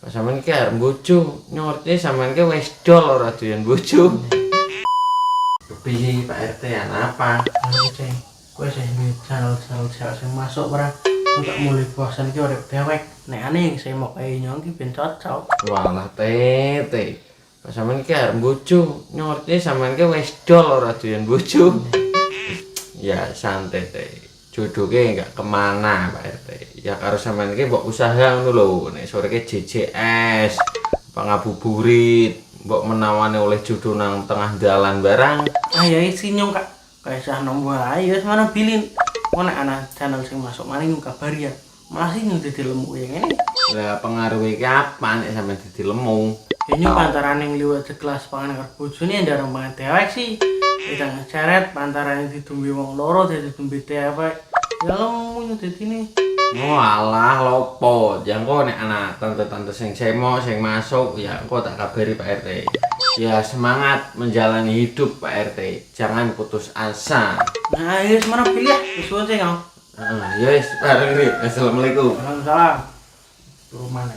Pas sampean ki arep bojo, nyorti sampean ki wis dol ora doyan bojo. Piye Pak RT apa? Anu ceng, kowe sih duwe channel-channel cewek sing masuk ora? Untuk mulai bosan ki urip dewek. Nek aneh saya mau kayak nyong ki ben cocok. Walah tete. Pas sampean ki arep bojo, nyorti sampean ki wis dol ora doyan bojo. Ya santai teh. Jodohke enggak kemana Pak RT. Ya karo sampean ki mbok usaha ngono lho. Nek sore ki JJS, apa ngabuburit, mbok menawane oleh jodoh nang tengah dalan barang. Ah ya isi nyong kak. Kayak sah nombor ayo mana bilin. Kok nek ana channel sing masuk maning nyong kabari ya. Malah sih nyong dadi lemu yang ini. Lah pengaruhe kapan nek sampean dadi lemu? Ya nyong pantaran yang liwat sekelas pangan karo bojone ndarang banget dewek sih. Kita ngeceret pantaran yang ditumbi wong loro dadi tumbi dewek. Ya lemu nyong dadi ini. Walah lopo, jangko nek ana tante-tante sing semo sing masuk ya engko tak kabari Pak RT. Ya semangat menjalani hidup Pak RT, jangan putus asa. Nah ayo mana pilih ya, suwun sih kau. Ya wis bareng nih. Assalamualaikum. Waalaikumsalam. Turun mana?